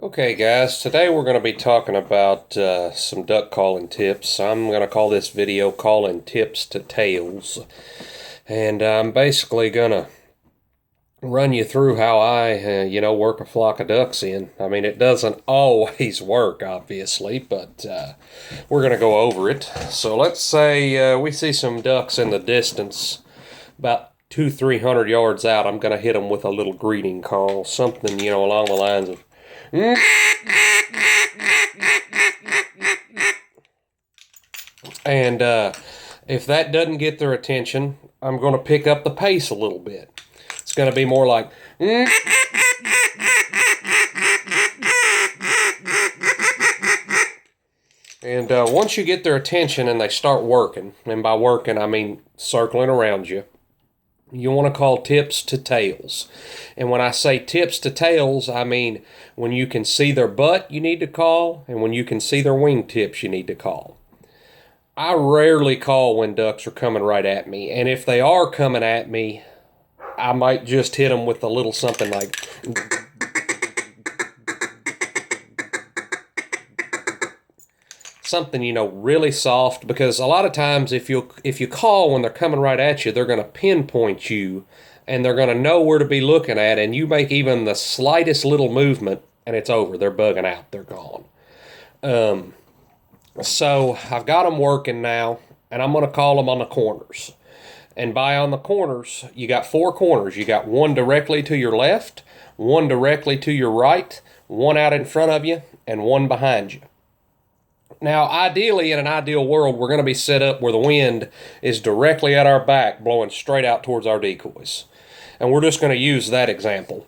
Okay, guys, today we're going to be talking about some duck calling tips. I'm going to call this video Calling Tips to Tails. And I'm basically going to run you through how I work a flock of ducks in. I mean, it doesn't always work, obviously, but we're going to go over it. So let's say we see some ducks in the distance, about 300 yards out. I'm going to hit them with a little greeting call, something, along the lines of, and if that doesn't get their attention, I'm going to pick up the pace a little bit. It's going to be more like, and once you get their attention and they start working, and by working I mean circling around you, you want to call tips to tails. And when I say tips to tails, I mean when you can see their butt, you need to call, and when you can see their wingtips, you need to call. I rarely call when ducks are coming right at me, and if they are coming at me, I might just hit them with a little something like something, really soft, because a lot of times if you call when they're coming right at you, they're going to pinpoint you and they're going to know where to be looking at, and you make even the slightest little movement and it's over. They're bugging out. They're gone. So I've got them working now, and I'm going to call them on the corners. And by on the corners, you got four corners. You got one directly to your left, one directly to your right, one out in front of you, and one behind you. Now, ideally, in an ideal world, we're going to be set up where the wind is directly at our back, blowing straight out towards our decoys. And we're just going to use that example.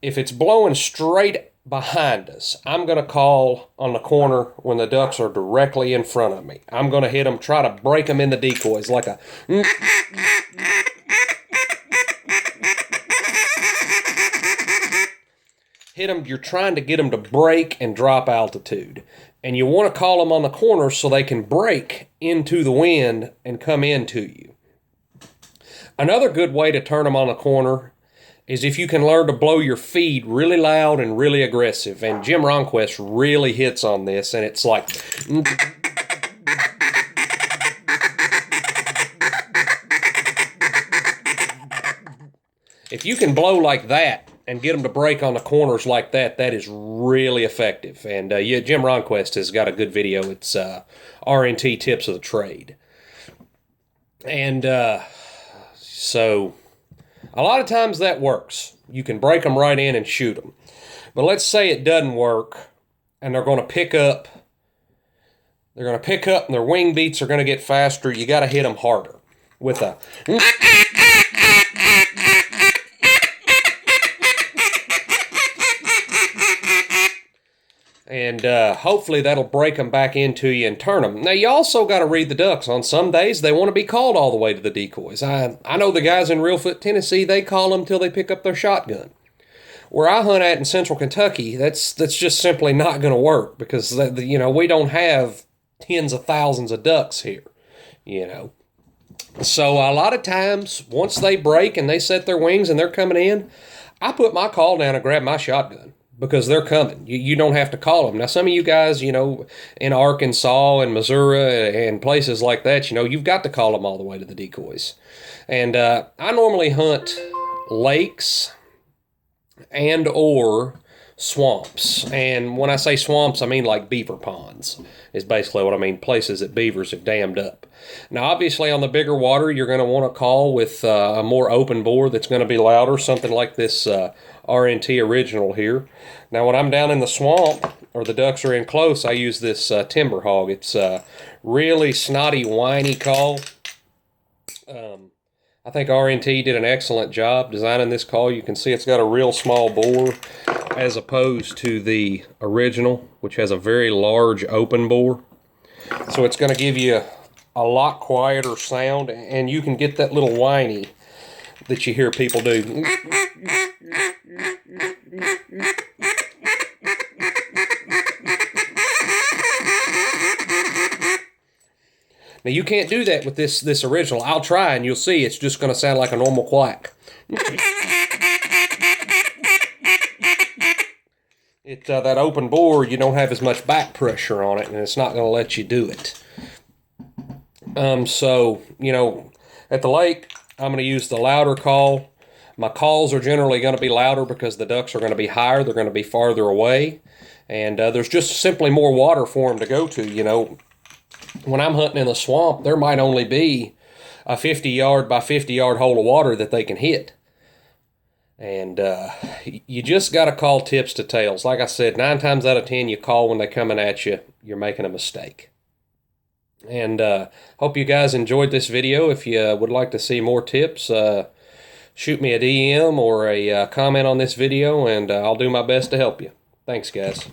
If it's blowing straight behind us, I'm going to call on the corner when the ducks are directly in front of me. I'm going to hit them, try to break them into decoys like a... hit them, you're trying to get them to break and drop altitude. And you want to call them on the corner so they can break into the wind and come into you. Another good way to turn them on the corner is if you can learn to blow your feed really loud and really aggressive. And Jim Ronquest really hits on this, and it's like... If you can blow like that and get them to break on the corners like that, that is really effective. And Jim Ronquest has got a good video. It's RNT Tips of the Trade. And so a lot of times that works. You can break them right in and shoot them. But let's say it doesn't work, and they're going to pick up. They're going to pick up, and their wing beats are going to get faster. You got to hit them harder with a... And hopefully that'll break them back into you and turn them. Now, you also got to read the ducks. On some days, they want to be called all the way to the decoys. I know the guys in Reelfoot, Tennessee, they call them till they pick up their shotgun. Where I hunt at in central Kentucky, that's just simply not going to work, because we don't have tens of thousands of ducks here, So a lot of times, once they break and they set their wings and they're coming in, I put my call down and grab my shotgun, because they're coming. You don't have to call them. Now, some of you guys, in Arkansas and Missouri and places like that, you've got to call them all the way to the decoys. And I normally hunt lakes and or swamps. And when I say swamps, I mean like beaver ponds is basically what I mean, places that beavers have dammed up. Now, obviously, on the bigger water, you're going to want to call with a more open bore that's going to be louder, something like this RNT original here. Now, when I'm down in the swamp or the ducks are in close, I use this Timber Hog. It's a really snotty, whiny call. I think RNT did an excellent job designing this call. You can see it's got a real small bore as opposed to the original, which has a very large open bore. So it's going to give you a lot quieter sound, and you can get that little whiny that you hear people do. Now, you can't do that with this original. I'll try, and you'll see it's just going to sound like a normal quack. that open bore, you don't have as much back pressure on it, and it's not going to let you do it. So, at the lake, I'm going to use the louder call. My calls are generally going to be louder because the ducks are going to be higher. They're going to be farther away. And there's just simply more water for them to go to. When I'm hunting in the swamp, there might only be a 50-yard by 50-yard hole of water that they can hit. And you just got to call tips to tails. Like I said, 9 times out of 10, you call when they're coming at you, you're making a mistake. And hope you guys enjoyed this video. If you would like to see more tips, shoot me a DM or a comment on this video, and I'll do my best to help you. Thanks, guys.